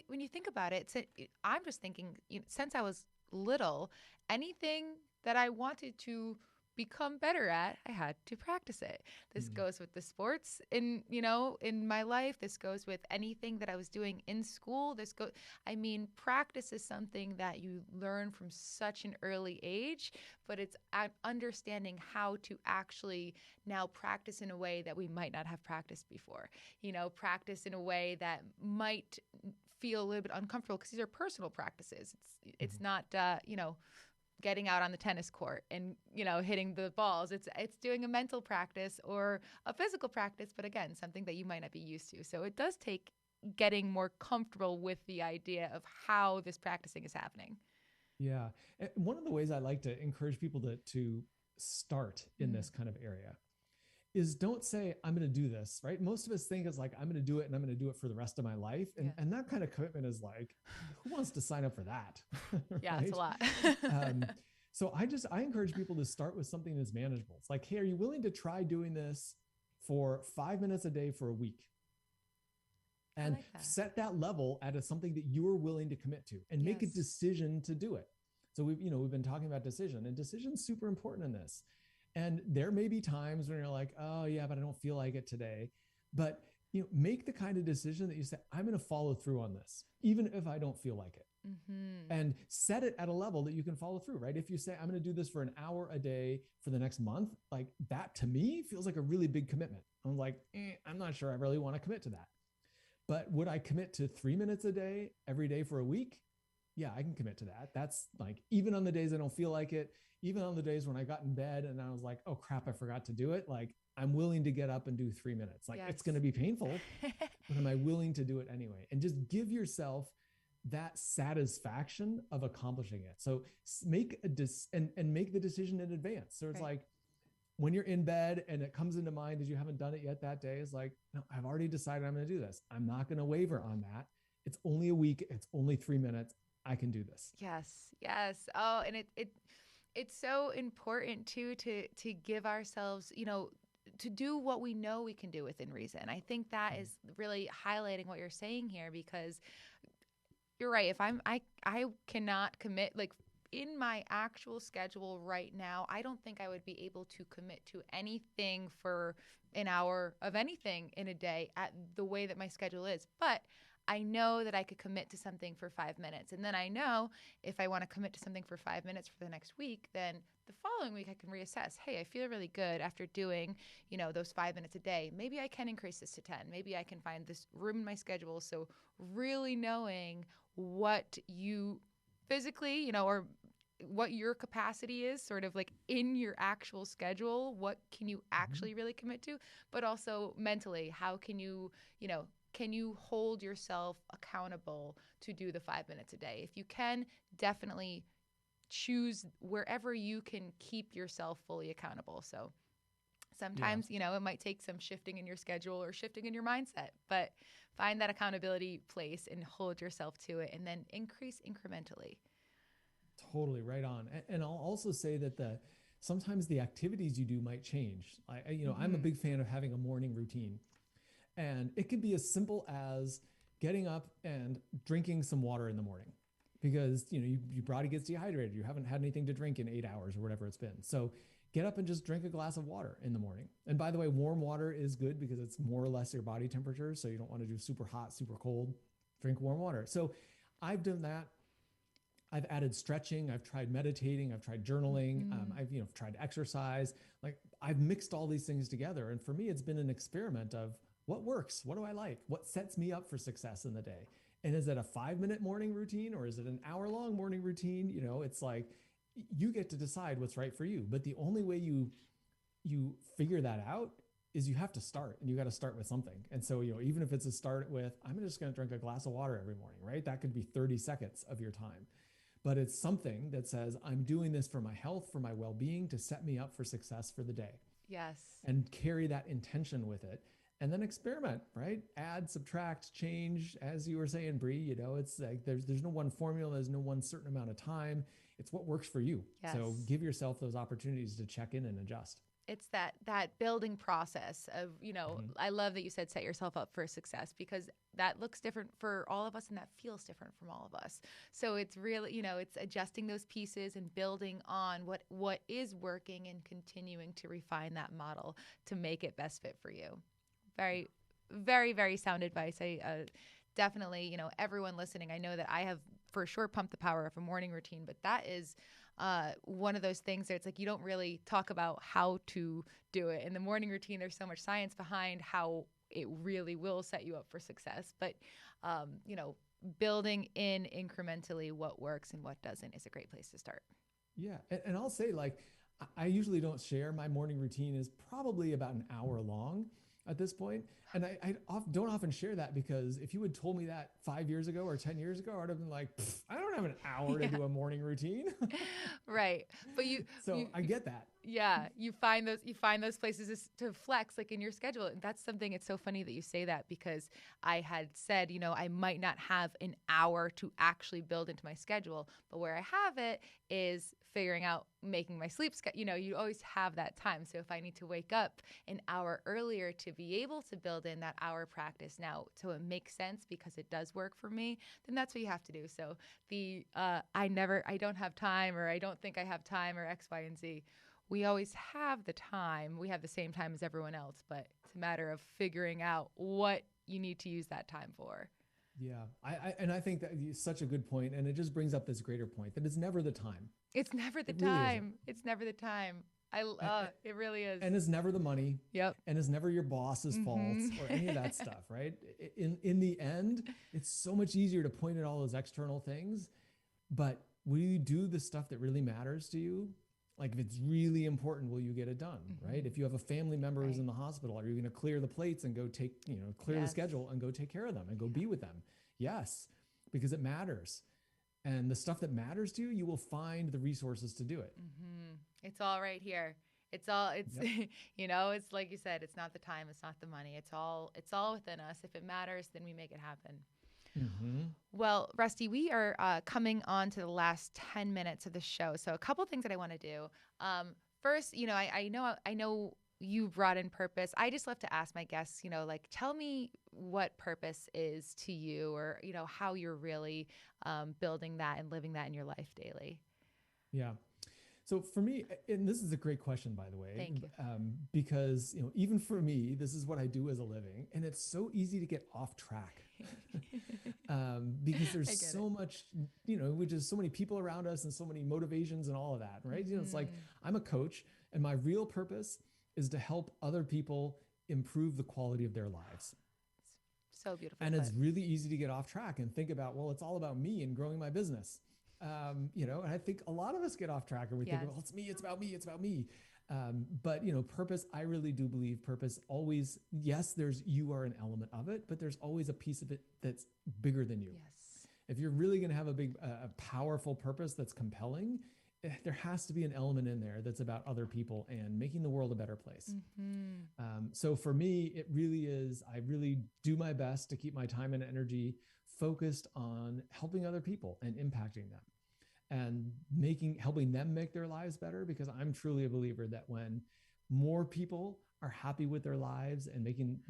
A: when you think about it, I'm just thinking, since I was little, anything that I wanted to become better at, I had to practice it. This goes with the sports in my life. This goes with anything that I was doing in school. Practice is something that you learn from such an early age, but it's understanding how to actually now practice in a way that we might not have practiced before. Practice in a way that might feel a little bit uncomfortable because these are personal practices. It's not, getting out on the tennis court and, hitting the balls. It's doing a mental practice or a physical practice, but again, something that you might not be used to. So it does take getting more comfortable with the idea of how this practicing is happening.
B: Yeah. And one of the ways I like to encourage people to start in this kind of area is don't say, I'm going to do this, right? Most of us think it's like, I'm going to do it and I'm going to do it for the rest of my life. And that kind of commitment is like, who wants to sign up for that?
A: Yeah, it's a lot.
B: So I encourage people to start with something that's manageable. It's like, hey, are you willing to try doing this for 5 minutes a day for a week? And set that level at something that you are willing to commit to and make a decision to do it. So we've been talking about decision, and decision's super important in this. And there may be times when you're like, oh yeah, but I don't feel like it today. But make the kind of decision that you say, I'm going to follow through on this, even if I don't feel like it. And set it at a level that you can follow through, right? If you say, I'm going to do this for an hour a day for the next month, like that to me feels like a really big commitment. I'm like, I'm not sure I really want to commit to that. But would I commit to 3 minutes a day, every day for a week? Yeah, I can commit to that. That's like, even on the days I don't feel like it, even on the days when I got in bed and I was like, oh crap, I forgot to do it. Like, I'm willing to get up and do 3 minutes. Like, it's going to be painful, but am I willing to do it anyway? And just give yourself that satisfaction of accomplishing it. So make make the decision in advance. So it's like, when you're in bed and it comes into mind that you haven't done it yet that day, it's like, no, I've already decided I'm going to do this. I'm not going to waver on that. It's only a week. It's only 3 minutes. I can do this.
A: Yes. Oh, and it's so important too to give ourselves, to do what we know we can do within reason. I think that is really highlighting what you're saying here, because you're right. If I cannot commit, like, in my actual schedule right now, I don't think I would be able to commit to anything for an hour of anything in a day at the way that my schedule is. But I know that I could commit to something for 5 minutes. And then I know if I want to commit to something for 5 minutes for the next week, then the following week I can reassess. Hey, I feel really good after doing, those 5 minutes a day. Maybe I can increase this to 10. Maybe I can find this room in my schedule. So really knowing what you physically, or what your capacity is sort of like in your actual schedule, what can you actually really commit to, but also mentally, how can you, can you hold yourself accountable to do the 5 minutes a day? If you can, definitely choose wherever you can keep yourself fully accountable. So sometimes, it might take some shifting in your schedule or shifting in your mindset, but find that accountability place and hold yourself to it, and then increase incrementally.
B: Totally right on. And I'll also say that sometimes the activities you do might change. I'm a big fan of having a morning routine, and it can be as simple as getting up and drinking some water in the morning, because your body gets dehydrated. You haven't had anything to drink in 8 hours or whatever it's been. So get up and just drink a glass of water in the morning. And by the way, warm water is good because it's more or less your body temperature. So you don't want to do super hot, super cold. Drink warm water. So I've done that. I've added stretching. I've tried meditating. I've tried journaling. I've tried exercise. Like, I've mixed all these things together. And for me, it's been an experiment of what works. What do I like? What sets me up for success in the day? And is it a 5-minute morning routine, or is it an hour-long morning routine? It's like, you get to decide what's right for you. But the only way you figure that out is you have to start, and you got to start with something. And so, even if it's a start with, I'm just going to drink a glass of water every morning, right? That could be 30 seconds of your time. But it's something that says, I'm doing this for my health, for my well-being, to set me up for success for the day.
A: Yes.
B: And carry that intention with it. And then experiment, right? Add, subtract, change. As you were saying, Bree, it's like there's no one formula. There's no one certain amount of time. It's what works for you.
A: Yes.
B: So give yourself those opportunities to check in and adjust.
A: It's that building process of, I love that you said set yourself up for success, because that looks different for all of us and that feels different from all of us. So it's really, it's adjusting those pieces and building on what is working and continuing to refine that model to make it best fit for you. Very, very, very sound advice. I definitely, everyone listening, I know that I have for sure pumped the power of a morning routine, but that is one of those things that it's like you don't really talk about how to do it. In the morning routine, there's so much science behind how it really will set you up for success. But, building in incrementally what works and what doesn't is a great place to start.
B: Yeah. And I'll say, like, I usually don't share. My morning routine is probably about an hour long at this point. And don't often share that, because if you had told me that 5 years ago or 10 years ago, I would have been like, I don't have an hour to do a morning routine.
A: Right. But
B: I get that.
A: Yeah. You find those places to flex, like in your schedule. And that's something, it's so funny that you say that, because I had said, I might not have an hour to actually build into my schedule, but where I have it is figuring out making my sleep schedule. You always have that time. So if I need to wake up an hour earlier to be able to build in that hour practice now, so it makes sense because it does work for me, then that's what you have to do. So I don't have time, or I don't think I have time, or X, Y, and Z. We always have the time. We have the same time as everyone else, but it's a matter of figuring out what you need to use that time for.
B: Yeah. I think that is such a good point. And it just brings up this greater point that it's never the time.
A: It's never the time. It's never the time. It really is.
B: And it's never the money.
A: Yep.
B: And it's never your boss's fault or any of that stuff, right? In the end, it's so much easier to point at all those external things. But will you do the stuff that really matters to you? Like, if it's really important, will you get it done, right? If you have a family member who's in the hospital, are you going to clear the plates and go clear the schedule and go take care of them and go be with them? Yes, because it matters. And the stuff that matters to you, you will find the resources to do it.
A: It's all right here. It's it's like you said, it's not the time, it's not the money. It's all within us. If it matters, then we make it happen. Well, Rusty, we are coming on to the last 10 minutes of the show. So a couple things that I want to do. First, I know you brought in purpose. I just love to ask my guests, tell me what purpose is to you, or, how you're really building that and living that in your life daily.
B: Yeah. So for me, and this is a great question, by the way,
A: thank you.
B: Because, even for me, this is what I do as a living, and it's so easy to get off track because there's so much, which is so many people around us and so many motivations and all of that, right? It's like, I'm a coach, and my real purpose is to help other people improve the quality of their lives.
A: So beautiful.
B: And it's really easy to get off track and think about, well, it's all about me and growing my business. And I think a lot of us get off track, and we think, well, it's me, it's about me, it's about me. But purpose, I really do believe purpose always, yes, you are an element of it, but there's always a piece of it that's bigger than you.
A: Yes.
B: If you're really going to have a powerful purpose that's compelling, there has to be an element in there that's about other people and making the world a better place. So for me, it really is, I really do my best to keep my time and energy focused on helping other people and impacting them and helping them make their lives better, because I'm truly a believer that when more people are happy with their lives and making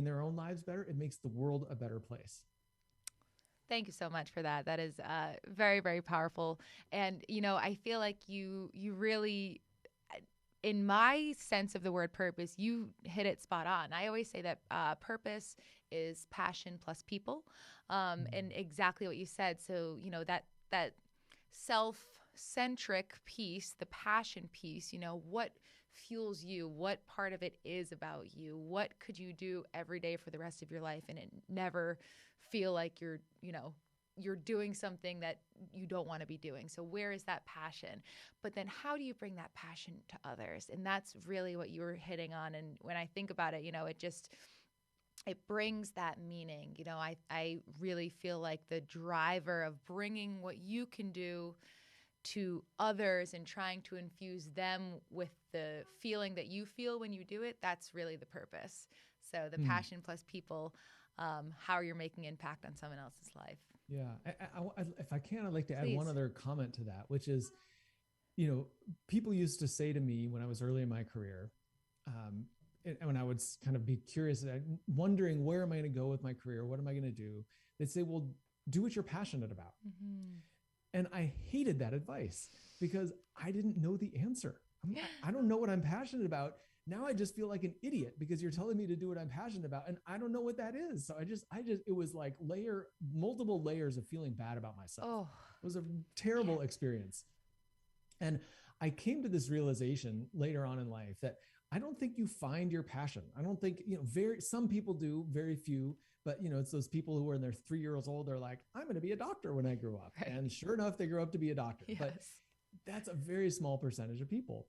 B: their own lives better, it makes the world a better place.
A: Thank you so much for that. That is very, very powerful. And, I feel like you really, in my sense of the word purpose, you hit it spot on. I always say that purpose is passion plus people, and exactly what you said. So, that self-centric piece, the passion piece, what fuels you, what part of it is about you, what could you do every day for the rest of your life and it never feel like you're doing something that you don't want to be doing. So where is that passion? But then how do you bring that passion to others? And that's really what you were hitting on. And when I think about it, it brings that meaning. I really feel like the driver of bringing what you can do to others and trying to infuse them with the feeling that you feel when you do it, that's really the purpose. So the passion plus people, how you're making impact on someone else's life.
B: Yeah. If I can, I'd like to add
A: Please.
B: one other comment to that, which is, people used to say to me when I was early in my career, and when I would kind of be curious, wondering where am I going to go with my career? What am I going to do? They'd say, well, do what you're passionate about. And I hated that advice because I didn't know the answer. I don't know what I'm passionate about. Now I just feel like an idiot because you're telling me to do what I'm passionate about, and I don't know what that is. So it was like multiple layers of feeling bad about myself.
A: Oh.
B: It was a terrible experience. And I came to this realization later on in life that I don't think you find your passion. I don't think, some people do, very few, But, it's those people who are in their 3 years old. They're like, I'm going to be a doctor when I grow up.
A: Right.
B: And sure enough, they grow up to be a doctor.
A: Yes.
B: But that's a very small percentage of people.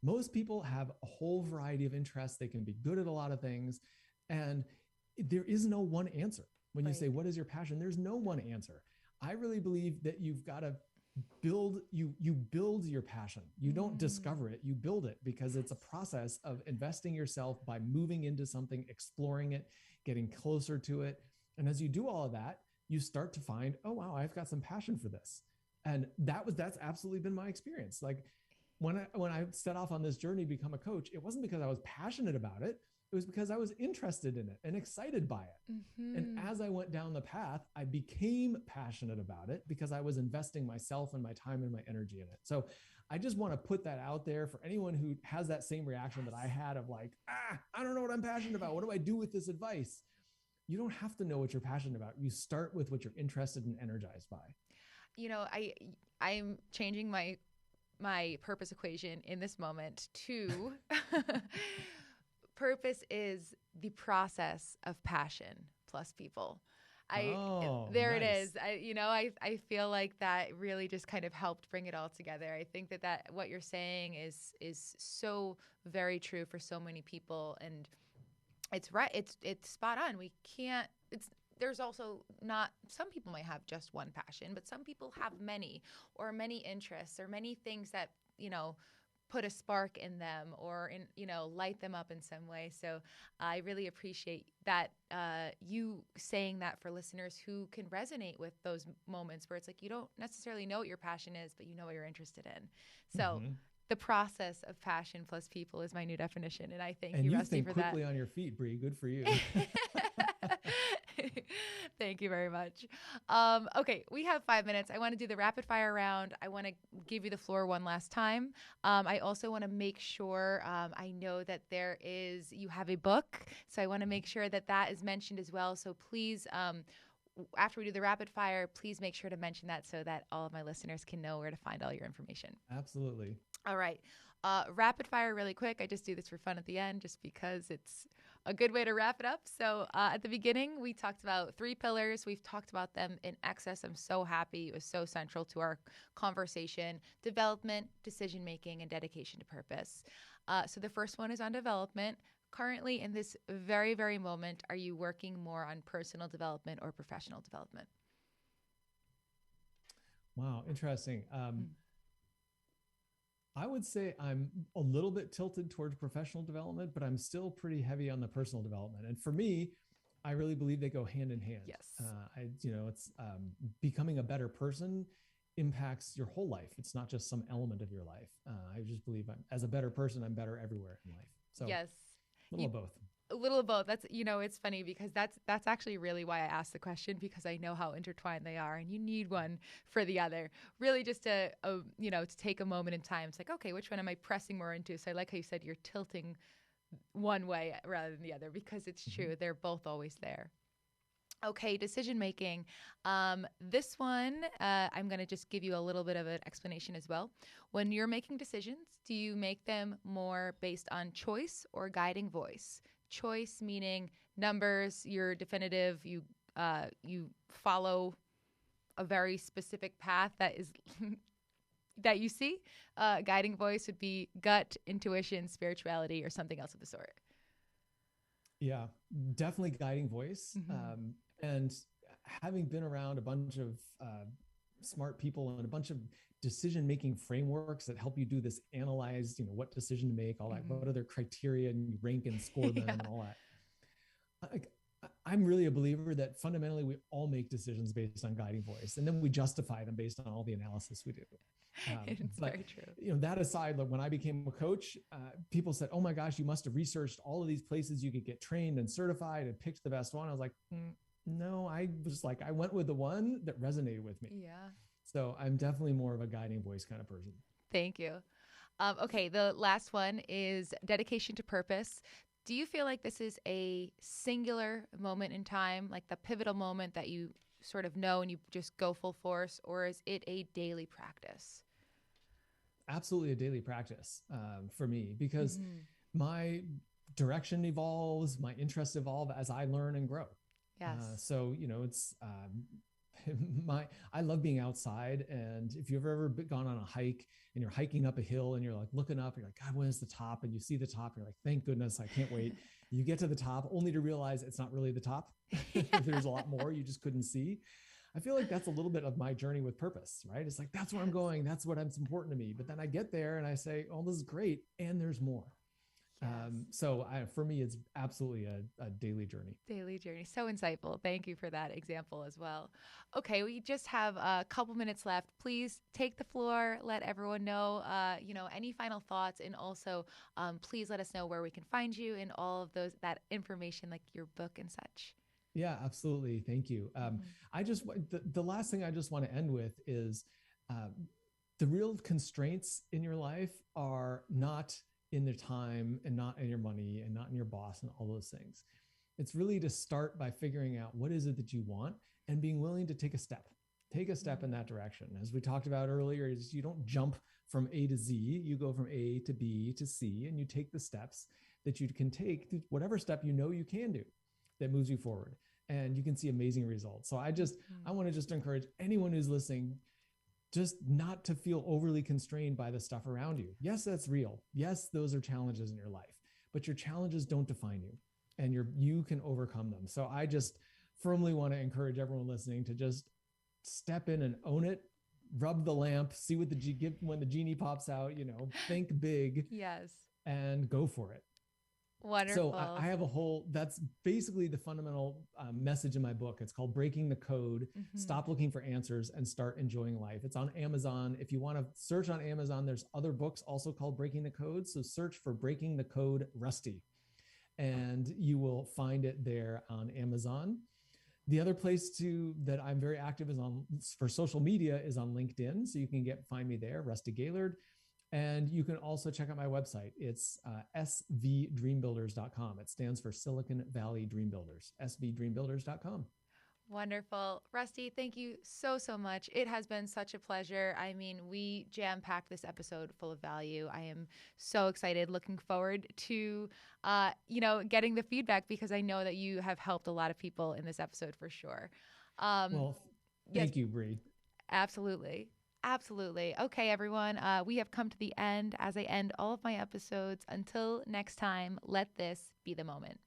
B: Most people have a whole variety of interests. They can be good at a lot of things. And there is no one answer. When you say, what is your passion? There's no one answer. I really believe that you've got to build your passion. You don't discover it, you build it, because it's a process of investing yourself by moving into something, exploring it, getting closer to it. And as you do all of that, you start to find, oh, wow, I've got some passion for this. And that's absolutely been my experience. Like when I set off on this journey to become a coach, it wasn't because I was passionate about it. It was because I was interested in it and excited by it. And as I went down the path, I became passionate about it because I was investing myself and my time and my energy in it. So I just want to put that out there for anyone who has that same reaction that I had of like, I don't know what I'm passionate about. What do I do with this advice? You don't have to know what you're passionate about. You start with what you're interested and energized by.
A: I'm changing my purpose equation in this moment to purpose is the process of passion plus people. There nice. It is. I feel like that really just kind of helped bring it all together. I think that what you're saying is so very true for so many people, and it's right. It's spot on. There's also not, some people might have just one passion, but some people have many interests or many things that, put a spark in them or light them up in some way. So I really appreciate that, you saying that for listeners who can resonate with those moments where it's like, you don't necessarily know what your passion is, but you know what you're interested in. So the process of passion plus people is my new definition. And I thank you, Rusty, for that. And you think
B: quickly on your feet, Bree. Good for you.
A: Thank you very much. Okay, we have 5 minutes. I want to do the rapid fire round. I want to give you the floor one last time. I also want to make sure, I know that you have a book, so I want to make sure that is mentioned as well. So please, after we do the rapid fire, please make sure to mention that so that all of my listeners can know where to find all your information.
B: Absolutely.
A: All right. Rapid fire really quick. I just do this for fun at the end just because it's a good way to wrap it up. So at the beginning, we talked about 3 pillars. We've talked about them in excess. I'm so happy. It was so central to our conversation: development, decision-making, and dedication to purpose. So the first one is on development. Currently, in this very, very moment, are you working more on personal development or professional development?
B: Wow, interesting. I would say I'm a little bit tilted towards professional development, but I'm still pretty heavy on the personal development. And for me, I really believe they go hand in hand.
A: Yes.
B: It's becoming a better person impacts your whole life. It's not just some element of your life. I just believe as a better person, I'm better everywhere in life. So
A: yes,
B: a little of both.
A: A little of both. That's, it's funny because that's actually really why I asked the question, because I know how intertwined they are and you need one for the other. Really just to take a moment in time. It's like, okay, which one am I pressing more into? So I like how you said you're tilting one way rather than the other, because it's true. They're both always there. Okay, decision-making. This one, I'm going to just give you a little bit of an explanation as well. When you're making decisions, do you make them more based on choice or guiding voice? Choice meaning numbers, you're definitive, you follow a very specific path that is that you see. Guiding voice would be gut, intuition, spirituality, or something else of the sort.
B: Yeah, definitely guiding voice. And having been around a bunch of smart people and a bunch of decision-making frameworks that help you do this, analyze, what decision to make, all that, what are their criteria, and you rank and score them and all that. I'm really a believer that fundamentally we all make decisions based on guiding voice, and then we justify them based on all the analysis we do.
A: It's very true.
B: That aside, like when I became a coach, people said, "Oh my gosh, you must have researched all of these places you could get trained and certified and picked the best one." I was like, no, I went with the one that resonated with me.
A: Yeah.
B: So I'm definitely more of a guiding voice kind of person.
A: Thank you. Okay, the last one is dedication to purpose. Do you feel like this is a singular moment in time, like the pivotal moment that you sort of know and you just go full force, or is it a daily practice?
B: Absolutely a daily practice for me, because my direction evolves, my interests evolve as I learn and grow.
A: Yes.
B: So, it's I love being outside. And if you've ever gone on a hike and you're hiking up a hill and you're like looking up, you're like, God, when is the top? And you see the top, you're like, thank goodness, I can't wait. You get to the top only to realize it's not really the top. There's a lot more you just couldn't see. I feel like that's a little bit of my journey with purpose, right? It's like, that's where I'm going. That's what's important to me. But then I get there and I say, oh, this is great. And there's more. Yes. So for me, it's absolutely a daily journey.
A: Daily journey. So insightful. Thank you for that example as well. Okay, we just have a couple minutes left. Please take the floor. Let everyone know, any final thoughts, and also please let us know where we can find you and all of that information, like your book and such.
B: Yeah, absolutely. Thank you. The last thing I just want to end with is the real constraints in your life are not in the time and not in your money and not in your boss and all those things. It's really to start by figuring out what is it that you want and being willing to take a step in that direction. As we talked about earlier, is you don't jump from A to Z, you go from A to B to C, and you take the steps that you can take, whatever step you can do that moves you forward, and you can see amazing results. So I want to just encourage anyone who's listening, just not to feel overly constrained by the stuff around you. Yes, that's real. Yes, those are challenges in your life, but your challenges don't define you, and you can overcome them. So I just firmly want to encourage everyone listening to just step in and own it, rub the lamp, see what when the genie pops out, think big.
A: Yes.
B: And go for it.
A: Wonderful.
B: So I have that's basically the fundamental message in my book. It's called Breaking the Code. Stop looking for answers and start enjoying life. It's on Amazon. If you want to search on Amazon, there's other books also called Breaking the Code. So search for Breaking the Code Rusty, and you will find it there on Amazon. The other place that I'm very active for social media is on LinkedIn. So you can find me there, Rusty Gaillard. And you can also check out my website. It's svdreambuilders.com. It stands for Silicon Valley Dream Builders, svdreambuilders.com.
A: Wonderful. Rusty, thank you so much. It has been such a pleasure. I mean, we jam-packed this episode full of value. I am so excited, looking forward to, getting the feedback, because I know that you have helped a lot of people in this episode for sure.
B: Thank you, Bree.
A: Absolutely. Absolutely. Okay, everyone. We have come to the end, as I end all of my episodes. Until next time, let this be the moment.